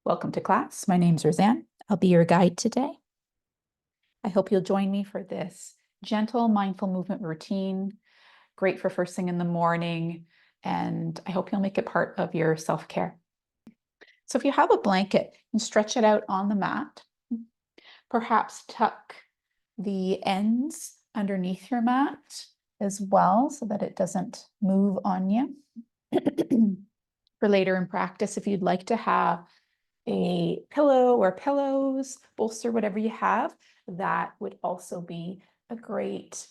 Welcome to class. My name's Roseanne. I'll be your guide today. I hope you'll join me for this gentle, mindful movement routine, great for first thing in the morning, and I hope you'll make it part of your self-care. So if you have a blanket, and stretch it out on the mat. Perhaps tuck the ends underneath your mat as well so that it doesn't move on you. For later in practice, if you'd like to have a pillow or pillows, bolster, whatever you have, that would also be a great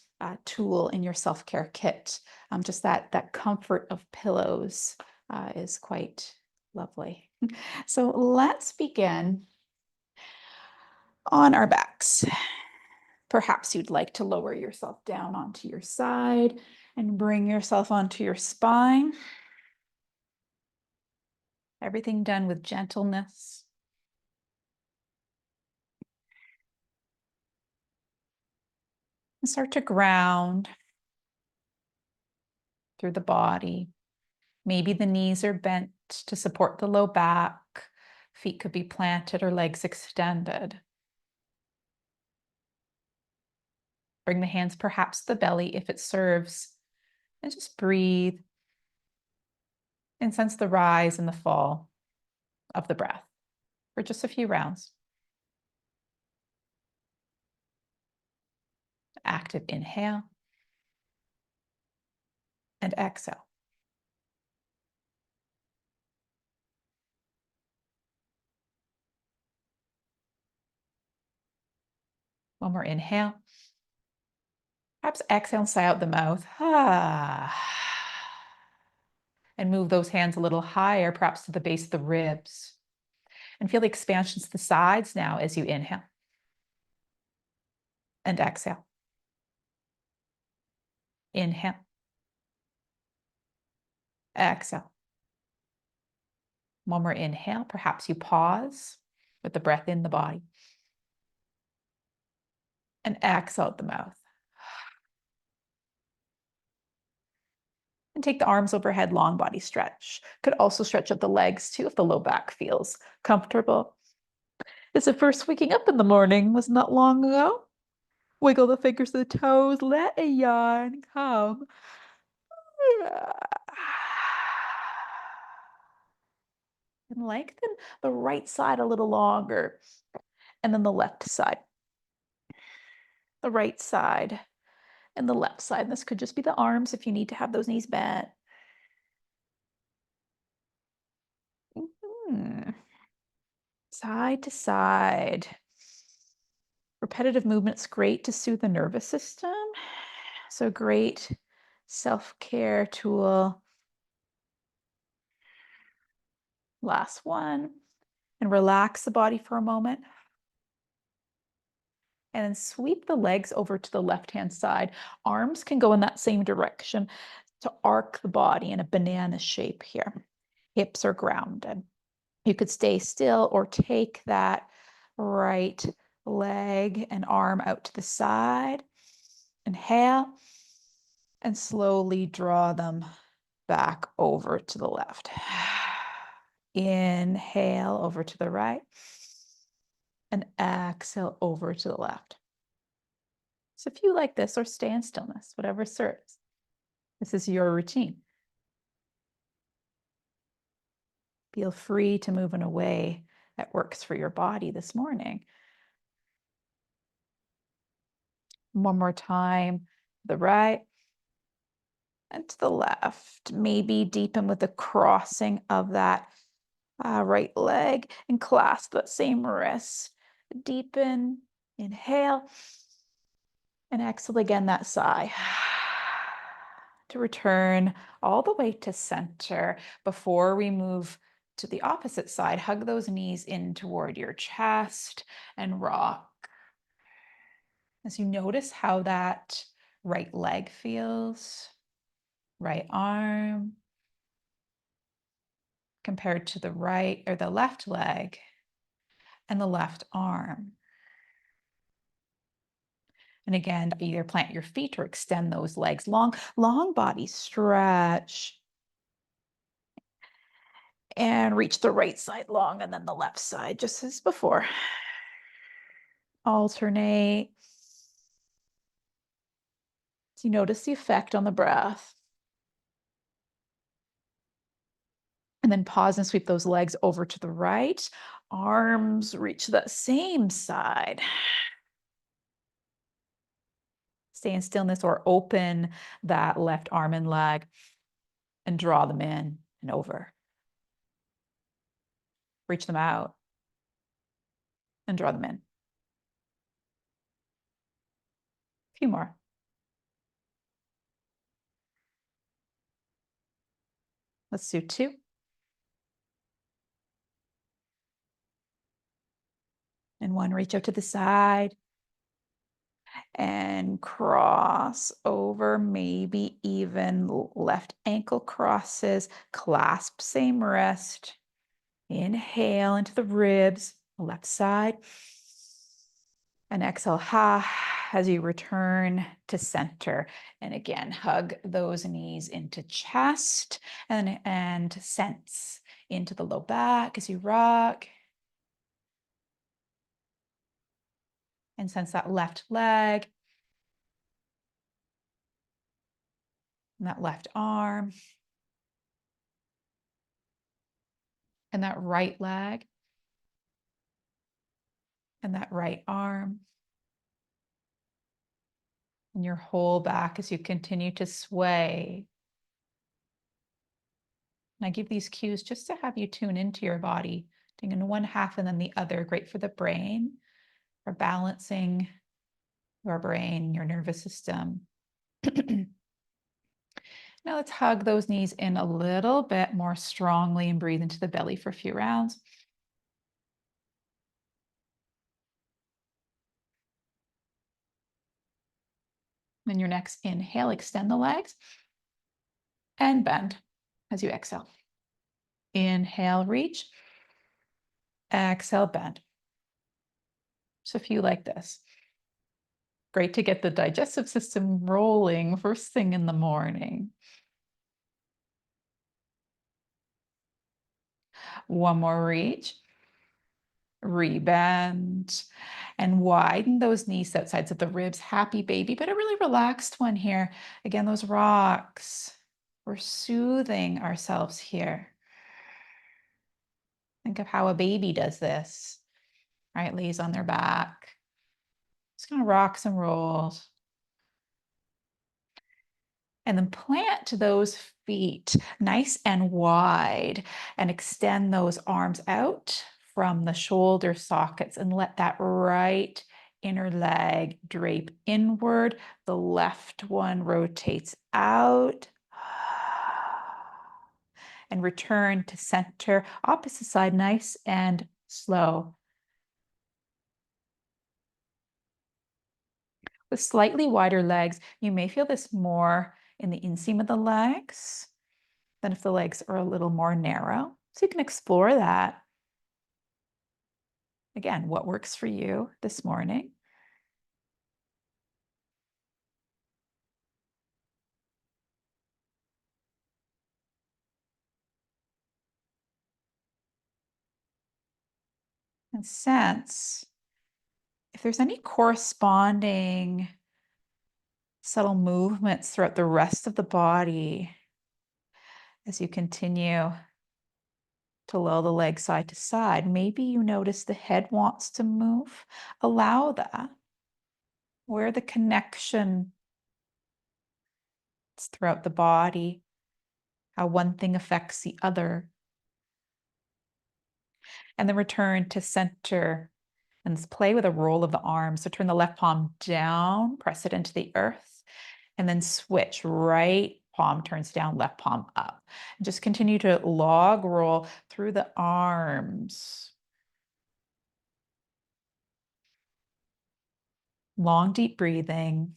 tool in your self-care kit. Just that comfort of pillows is quite lovely. So let's begin on our backs. Perhaps you'd like to lower yourself down onto your side and bring yourself onto your spine. Everything done with gentleness. And start to ground through the body. Maybe the knees are bent to support the low back. Feet could be planted or legs extended. Bring the hands perhaps to the belly if it serves. And just breathe and sense the rise and the fall of the breath for just a few rounds. Active inhale and exhale. One more inhale. Perhaps exhale and sigh out the mouth. And move those hands a little higher, perhaps to the base of the ribs. And feel the expansions to the sides now as you inhale and exhale. Inhale. Exhale. One more inhale. Perhaps you pause with the breath in the body. And exhale out the mouth. And take the arms overhead, long body stretch. Could also stretch up the legs too if the low back feels comfortable. Is it first waking up in the morning? Wasn't that long ago? Wiggle the fingers of the toes. Let a yawn come. And lengthen the right side a little longer. And then the left side. The right side and the left side. And this could just be the arms if you need to have those knees bent. Side to side. Repetitive movement's great to soothe the nervous system. So great self-care tool. Last one. And relax the body for a moment. And then sweep the legs over to the left-hand side. Arms can go in that same direction to arc the body in a banana shape here. Hips are grounded. You could stay still or take that right leg and arm out to the side. Inhale and slowly draw them back over to the left. Inhale over to the right and exhale over to the left. So if you like this, or stay in stillness, whatever serves. This is your routine. Feel free to move in a way that works for your body this morning. One more time, to the right and to the left. Maybe deepen with the crossing of that right leg and clasp that same wrist. Deepen, inhale, and exhale again, that sigh. To return all the way to center. Before we move to the opposite side, hug those knees in toward your chest and rock. As you notice how that right leg feels, right arm compared to the right or the left leg and the left arm. And again, either plant your feet or extend those legs. Long body stretch. And reach the right side long and then the left side, just as before. Alternate. So you notice the effect on the breath. And then pause and sweep those legs over to the right. Arms reach that same side. Stay in stillness or open that left arm and leg and draw them in and over. Reach them out and draw them in. A few more. Let's do 2. And 1, reach out to the side and cross over, maybe even left ankle crosses, clasp same wrist. Inhale into the ribs, left side. And exhale, as you return to center. And again, hug those knees into chest and sense into the low back as you rock. And sense that left leg and that left arm and that right leg and that right arm. And your whole back as you continue to sway. And I give these cues just to have you tune into your body, doing in one half and then the other. Great for the brain, for balancing your brain, your nervous system. Now let's hug those knees in a little bit more strongly and breathe into the belly for a few rounds. Then your next inhale, extend the legs and bend as you exhale. Inhale, reach. Exhale, bend. So if you like this, great to get the digestive system rolling first thing in the morning. One more reach. Rebend and widen those knees outsides of the ribs. Happy baby, but a really relaxed one here. Again, those rocks. We're soothing ourselves here. Think of how a baby does this, right? Lays on their back. Just gonna rocks and rolls. And then plant those feet nice and wide and extend those arms out from the shoulder sockets and let that right inner leg drape inward. The left one rotates out. And return to center, opposite side, nice and slow. With slightly wider legs, you may feel this more in the inseam of the legs than if the legs are a little more narrow. So you can explore that. Again, what works for you this morning? And sense if there's any corresponding subtle movements throughout the rest of the body as you continue to lull the leg side to side. Maybe you notice the head wants to move. Allow that. Where the connection is throughout the body, how one thing affects the other. And then return to center and play with a roll of the arms. So turn the left palm down, press it into the earth, and then switch. Right palm turns down, left palm up. And just continue to log roll through the arms. Long, deep breathing.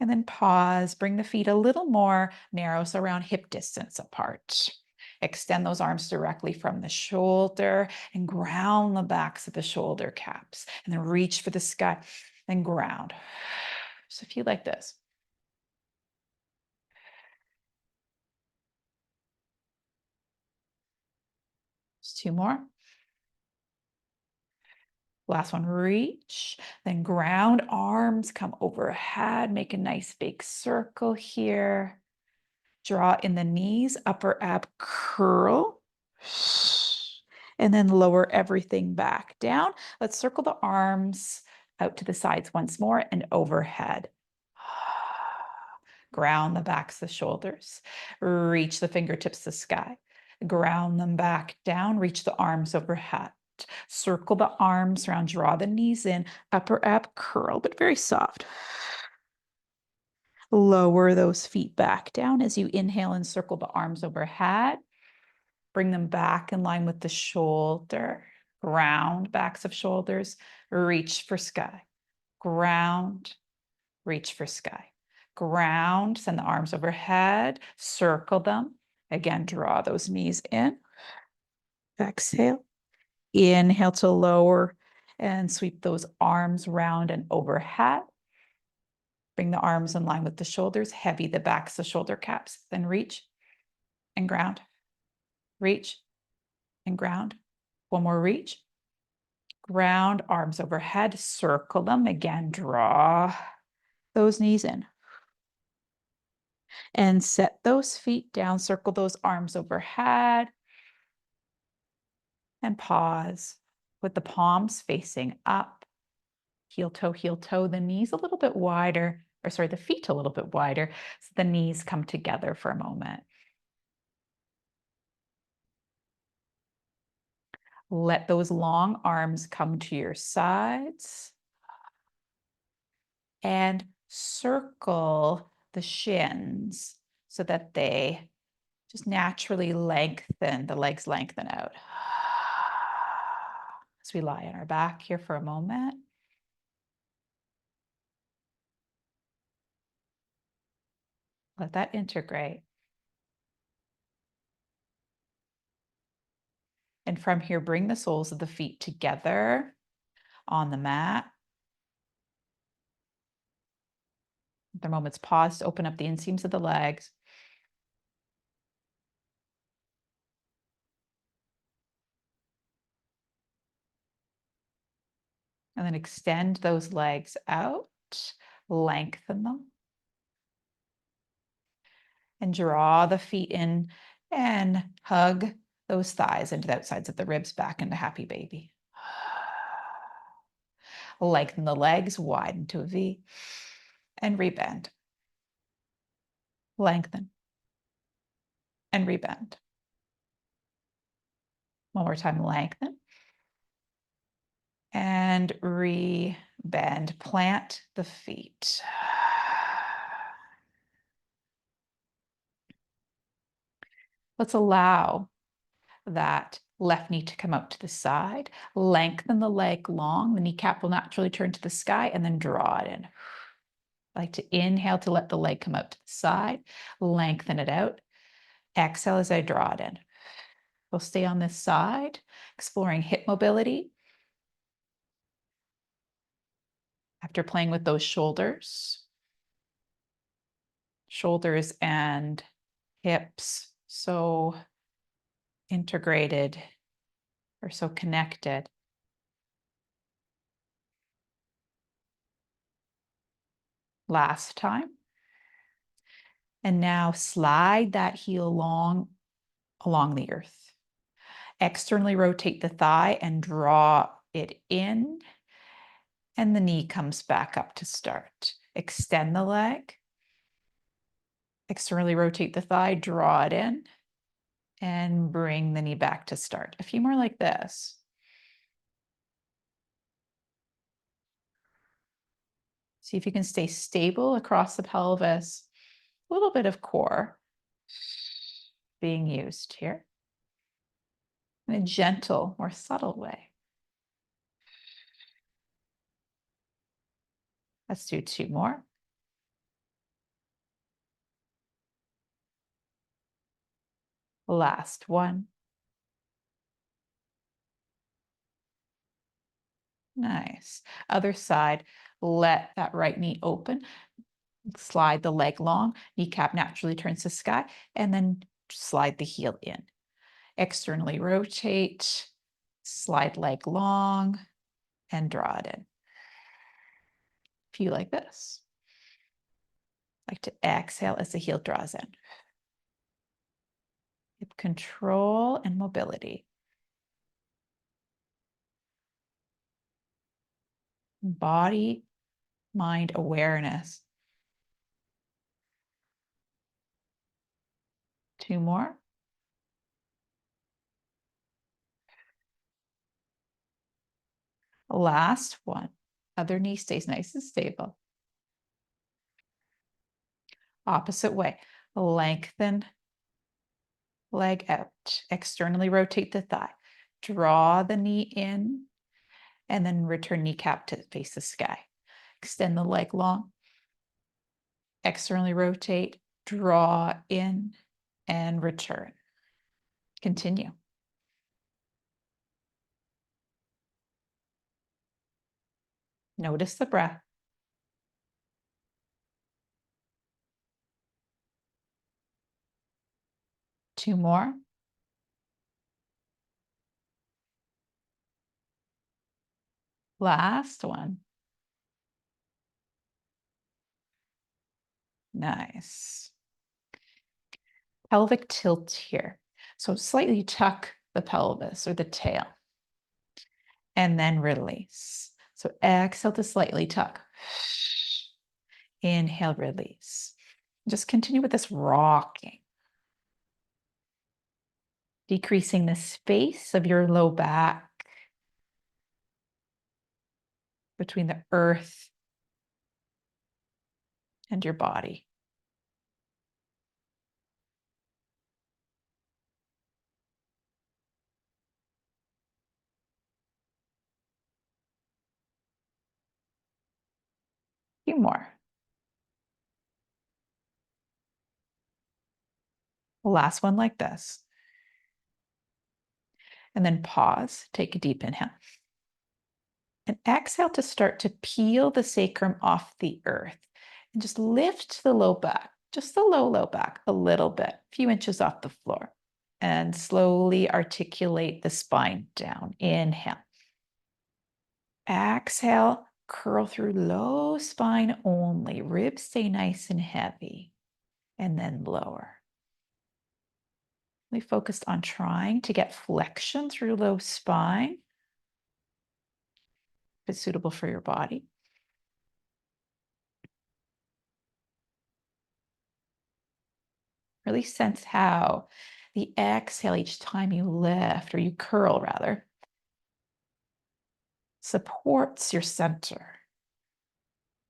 And then pause, bring the feet a little more narrow, so around hip distance apart. Extend those arms directly from the shoulder and ground the backs of the shoulder caps. And then reach for the sky and ground. Just a few like this. Just two more. Last one, reach, then ground, arms come overhead, make a nice big circle here. Draw in the knees, upper ab curl, and then lower everything back down. Let's circle the arms out to the sides once more and overhead. Ground the backs of the shoulders, reach the fingertips to the sky, ground them back down, reach the arms overhead. Circle the arms around, draw the knees in, upper ab curl, but very soft. Lower those feet back down as you inhale and circle the arms overhead. Bring them back in line with the shoulder. Ground backs of shoulders, reach for sky. Ground, reach for sky. Ground, send the arms overhead, circle them. Again, draw those knees in. Exhale. Inhale to lower and sweep those arms round and overhead. Bring the arms in line with the shoulders, heavy the backs of shoulder caps, then reach and ground, reach and ground. One more reach, ground, arms overhead, circle them. Again, draw those knees in. And set those feet down, circle those arms overhead. And pause with the palms facing up. Heel toe, the knees a little bit wider, or sorry, the feet a little bit wider, so the knees come together for a moment. Let those long arms come to your sides and circle the shins so that they just naturally lengthen, the legs lengthen out. As we lie on our back here for a moment. Let that integrate. And from here, bring the soles of the feet together on the mat. The moment's pause to open up the inseams of the legs. And then extend those legs out, lengthen them. And draw the feet in and hug those thighs into the outsides of the ribs back into happy baby. Lengthen the legs, widen to a V, and rebend. Lengthen and rebend. One more time, lengthen and rebend. Plant the feet. Let's allow that left knee to come out to the side. Lengthen the leg long. The kneecap will naturally turn to the sky and then draw it in. I like to inhale to let the leg come out to the side. Lengthen it out. Exhale as I draw it in. We'll stay on this side, exploring hip mobility. After playing with those shoulders and hips, so integrated or so connected. Last time. And now slide that heel along the earth. Externally rotate the thigh and draw it in. And the knee comes back up to start. Extend the leg. Externally rotate the thigh, draw it in. And bring the knee back to start. A few more like this. See if you can stay stable across the pelvis. A little bit of core being used here in a gentle, more subtle way. Let's do two more. Last one. Nice. Other side. Let that right knee open. Slide the leg long. Kneecap naturally turns to sky. And then slide the heel in. Externally rotate. Slide leg long. And draw it in. Feel like this. Like to exhale as the heel draws in. Hip control and mobility. Body, mind awareness. 2 more. Last one. Other knee stays nice and stable. Opposite way. Lengthen leg out. Externally rotate the thigh. Draw the knee in and then return kneecap to face the sky. Extend the leg long. Externally rotate, draw in and return. Continue. Notice the breath. Two more. Last one. Nice. Pelvic tilt here. So slightly tuck the pelvis or the tail and then release. So exhale to slightly tuck. Inhale, release. Just continue with this rocking. Decreasing the space of your low back between the earth and your body. A few more. Last one like this. And then pause, take a deep inhale. And exhale to start to peel the sacrum off the earth. And just lift the low back, just the low back a little bit, a few inches off the floor. And slowly articulate the spine down. Inhale. Exhale, curl through low spine only. Ribs stay nice and heavy. And then lower. We focused on trying to get flexion through low spine. If it's suitable for your body. Really sense how the exhale each time you lift, or you curl rather, supports your center.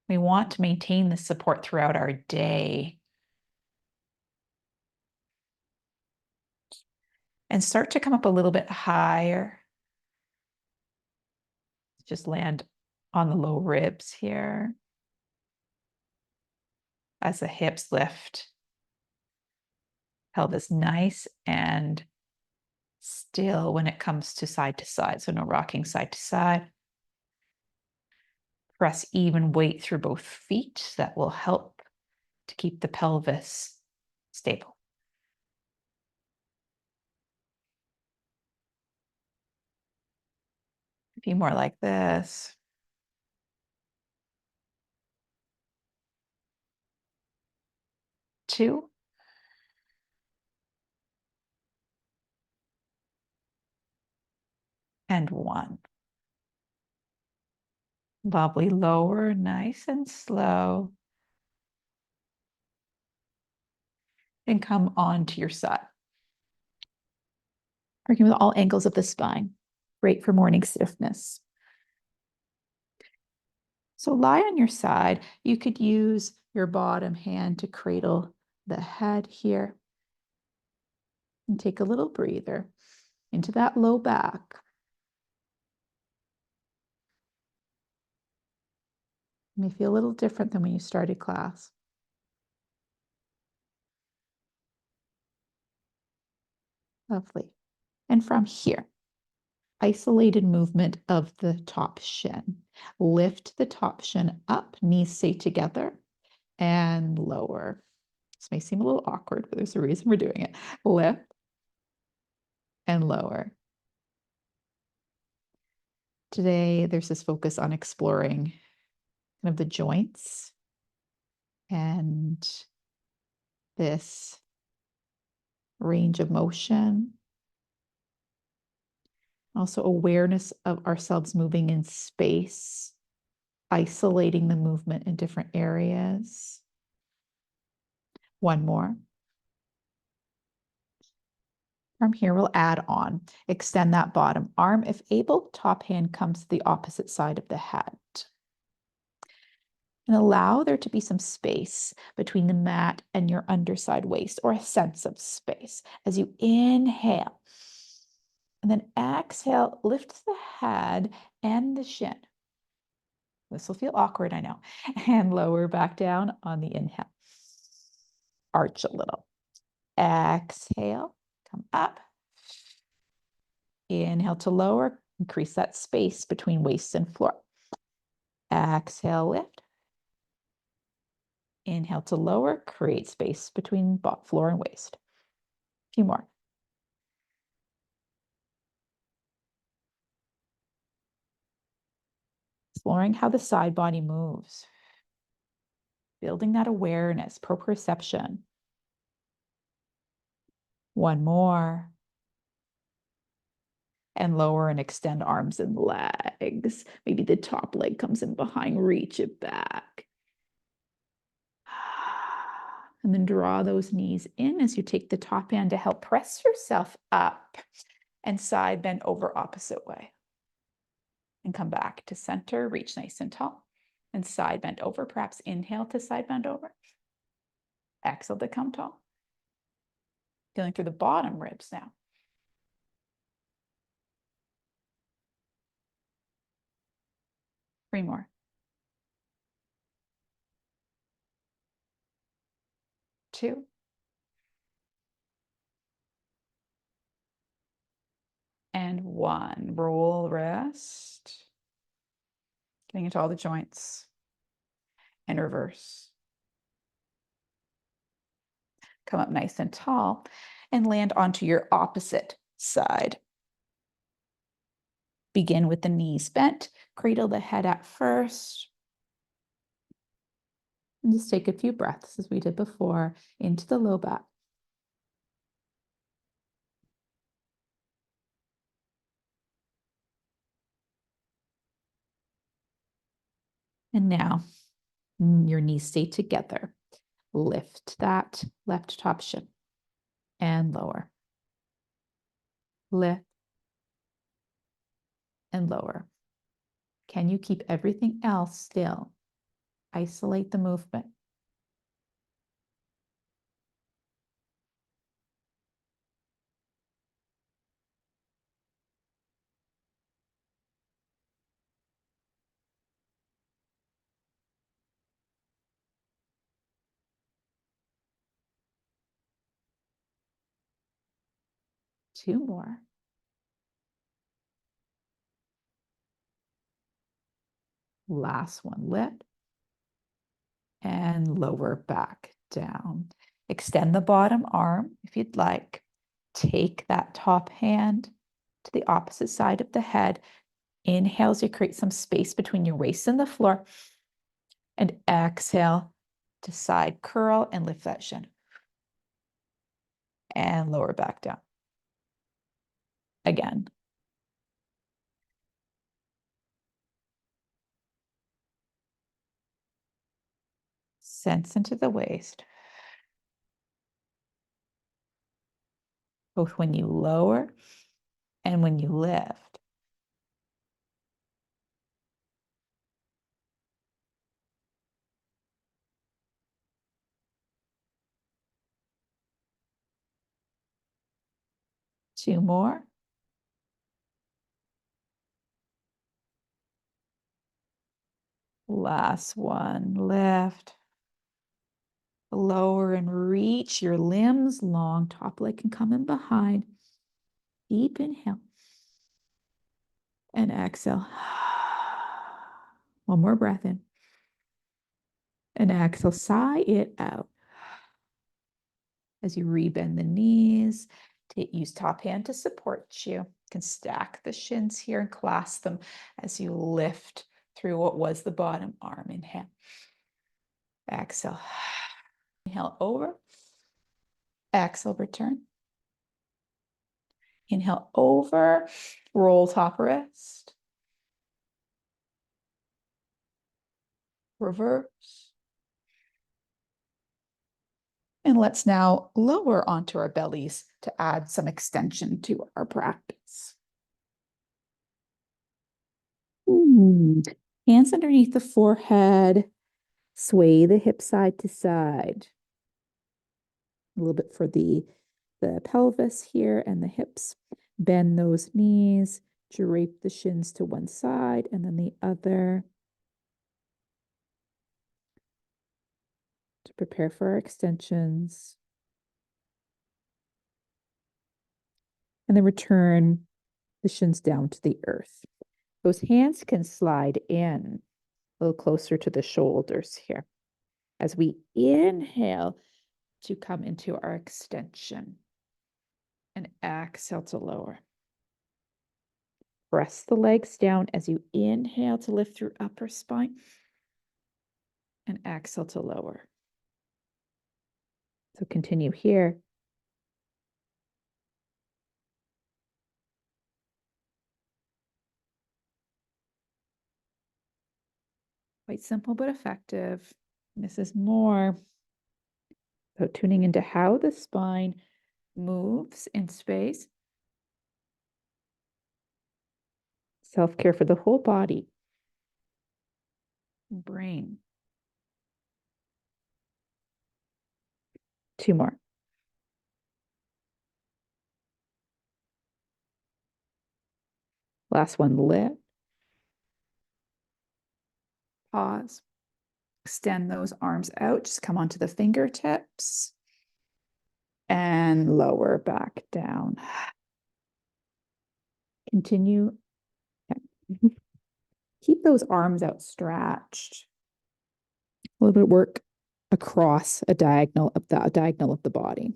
We want to maintain this support throughout our day. And start to come up a little bit higher. Just land on the low ribs here. As the hips lift. Pelvis nice and still when it comes to side. So no rocking side to side. Press even weight through both feet. That will help to keep the pelvis stable. A few more like this. Two. And one. Lovely, lower, nice and slow. And come onto your side. Working with all angles of the spine. Great for morning stiffness. So lie on your side. You could use your bottom hand to cradle the head here. And take a little breather into that low back. It may feel a little different than when you started class. Lovely. And from here, isolated movement of the top shin. Lift the top shin up, knees stay together, and lower. This may seem a little awkward, but there's a reason we're doing it. Lift and lower. Today, there's this focus on exploring kind of the joints and this range of motion. Also, awareness of ourselves moving in space, isolating the movement in different areas. One more. From here, we'll add on. Extend that bottom arm. If able, top hand comes to the opposite side of the head. And allow there to be some space between the mat and your underside waist, or a sense of space. As you inhale, and then exhale, lift the head and the shin. This will feel awkward, I know. And lower back down on the inhale. Arch a little. Exhale, come up. Inhale to lower, increase that space between waist and floor. Exhale, lift. Inhale to lower, create space between floor and waist. A few more. Exploring how the side body moves. Building that awareness, proprioception. One more. And lower and extend arms and legs. Maybe the top leg comes in behind, reach it back. And then draw those knees in as you take the top hand to help press yourself up, and side bend over opposite way. And come back to center, reach nice and tall, and side bend over. Perhaps inhale to side bend over. Exhale to come tall. Feeling through the bottom ribs now. Three more. Two. And one. Roll, rest. Getting into all the joints. And reverse. Come up nice and tall and land onto your opposite side. Begin with the knees bent. Cradle the head at first. And just take a few breaths as we did before into the low back. And now your knees stay together. Lift that left top shin and lower. Lift and lower. Can you keep everything else still? Isolate the movement. Two more. Last one, lift and lower back down. Extend the bottom arm if you'd like. Take that top hand to the opposite side of the head. Inhale as you create some space between your waist and the floor. And exhale to side curl and lift that shin. And lower back down. Again. Sense into the waist. Both when you lower and when you lift. Two more. Last one, lift. Lower and reach your limbs long. Top leg can come in behind. Deep inhale. And exhale. One more breath in. And exhale, sigh it out. As you rebend the knees, use top hand to support you. You can stack the shins here and clasp them as you lift through what was the bottom arm. Inhale. Exhale. Inhale over. Exhale, return. Inhale over, roll top wrist. Reverse. And let's now lower onto our bellies to add some extension to our practice. Hands underneath the forehead, sway the hip side to side. A little bit for the pelvis here and the hips. Bend those knees, drape the shins to one side and then the other. To prepare for our extensions. And then return the shins down to the earth. Those hands can slide in a little closer to the shoulders here as we inhale to come into our extension and exhale to lower. Press the legs down as you inhale to lift through upper spine and exhale to lower. So continue here. Quite simple but effective. This is more about tuning into how the spine moves in space. Self-care for the whole body, brain. 2 more. Last one, lift. Pause. Extend those arms out. Just come onto the fingertips. And lower back down. Continue. Keep those arms outstretched. A little bit of work across a diagonal of the body.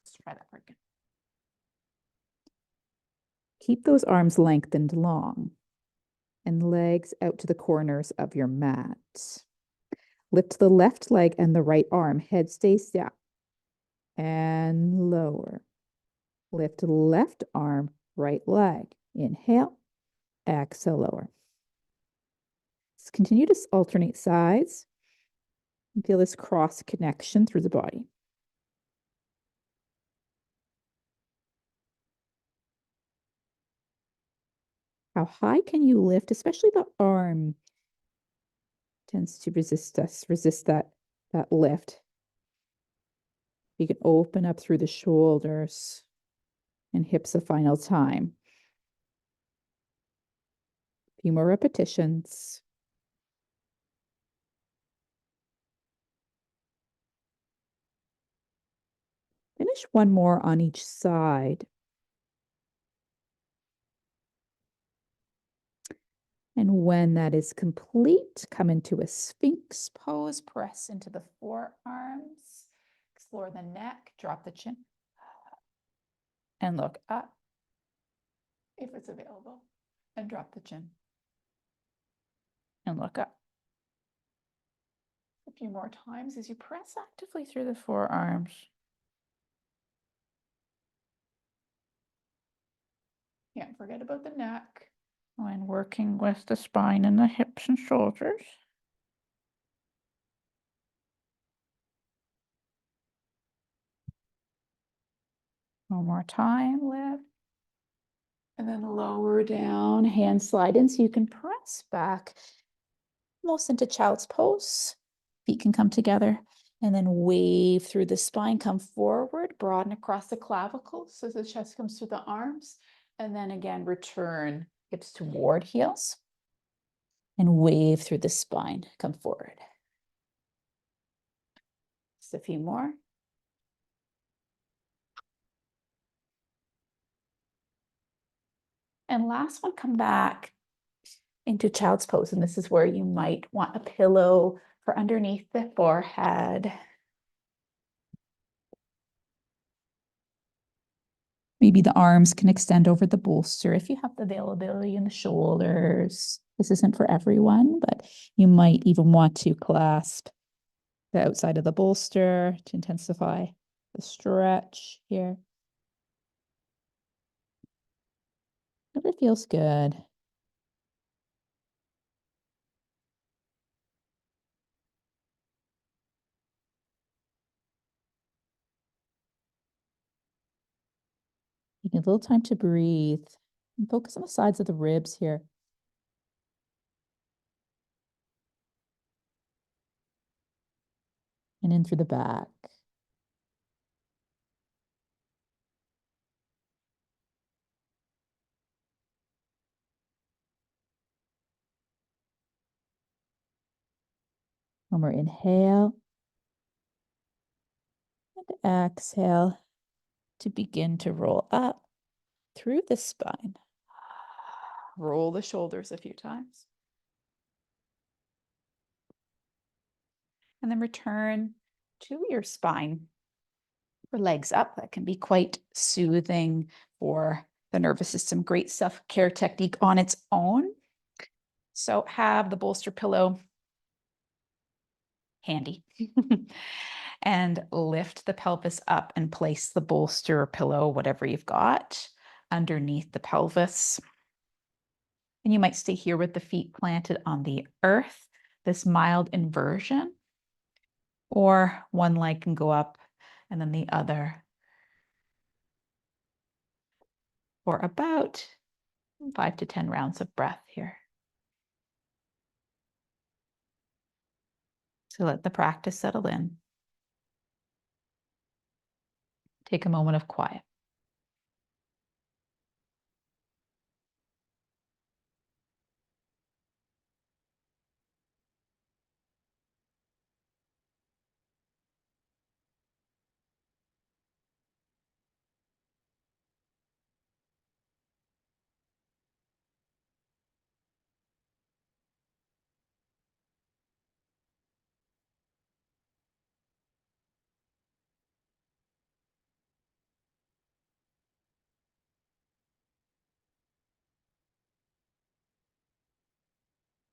Let's try that part again. Keep those arms lengthened long and legs out to the corners of your mat. Lift the left leg and the right arm. Head stays down. And lower. Lift left arm, right leg. Inhale. Exhale, lower. Let's continue to alternate sides. And feel this cross connection through the body. How high can you lift, especially the arm tends to resist that lift. You can open up through the shoulders and hips a final time. A few more repetitions. Finish one more on each side. And when that is complete, come into a Sphinx pose, press into the forearms, explore the neck, drop the chin, and look up if it's available, and drop the chin, and look up. A few more times as you press actively through the forearms. Can't forget about the neck when working with the spine and the hips and shoulders. One more time, lift. And then lower down, hands slide in so you can press back almost into child's pose. Feet can come together and then wave through the spine, come forward, broaden across the clavicles so the chest comes through the arms. And then again, return hips toward heels and wave through the spine, come forward. Just a few more. And last one, come back into child's pose. And this is where you might want a pillow for underneath the forehead. Maybe the arms can extend over the bolster if you have the availability in the shoulders. This isn't for everyone, but you might even want to clasp the outside of the bolster to intensify the stretch here. Whatever feels good. You need a little time to breathe and focus on the sides of the ribs here. And in through the back. One more inhale. And exhale to begin to roll up through the spine. Roll the shoulders a few times. And then return to your spine. For legs up, that can be quite soothing for the nervous system. Great self-care technique on its own. So have the bolster pillow handy and lift the pelvis up and place the bolster or pillow, whatever you've got, underneath the pelvis. And you might stay here with the feet planted on the earth, this mild inversion, or one leg can go up and then the other for about 5 to 10 rounds of breath here. So let the practice settle in. Take a moment of quiet.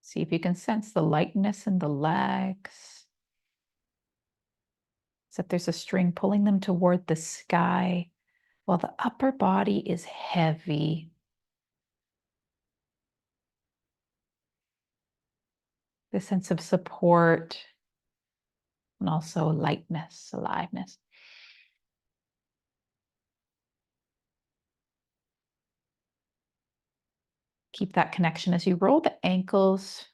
See if you can sense the lightness in the legs. As if there's a string pulling them toward the sky while the upper body is heavy. The sense of support and also lightness, aliveness. Keep that connection as you roll the ankles.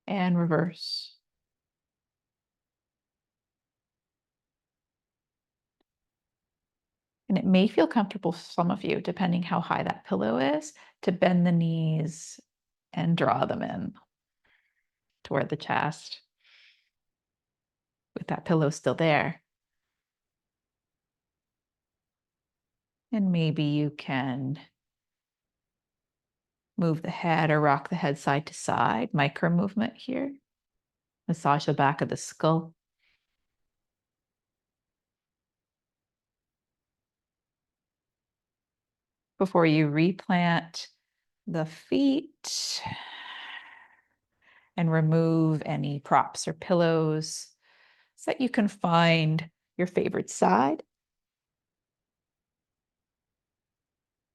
And reverse. And it may feel comfortable for some of you, depending how high that pillow is, to bend the knees and draw them in toward the chest with that pillow still there. And maybe you can move the head or rock the head side to side, micro movement here. Massage the back of the skull. Before you replant the feet and remove any props or pillows so that you can find your favorite side.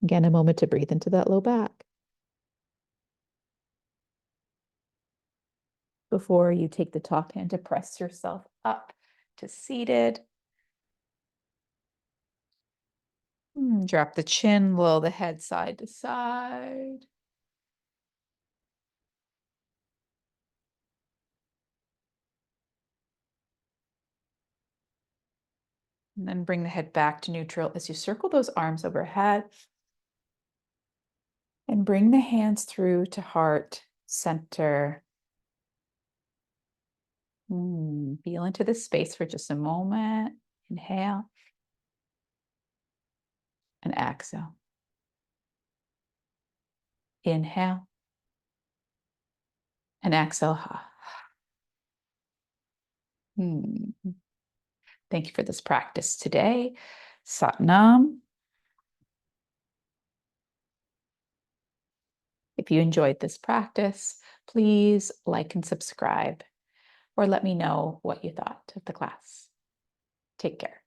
Again, a moment to breathe into that low back. Before you take the top hand to press yourself up to seated. Drop the chin, blow the head side to side. And then bring the head back to neutral as you circle those arms overhead. And bring the hands through to heart center. Feel into this space for just a moment. Inhale and exhale. Inhale and exhale. Thank you for this practice today. Satnam. If you enjoyed this practice, please like and subscribe, or let me know what you thought of the class. Take care.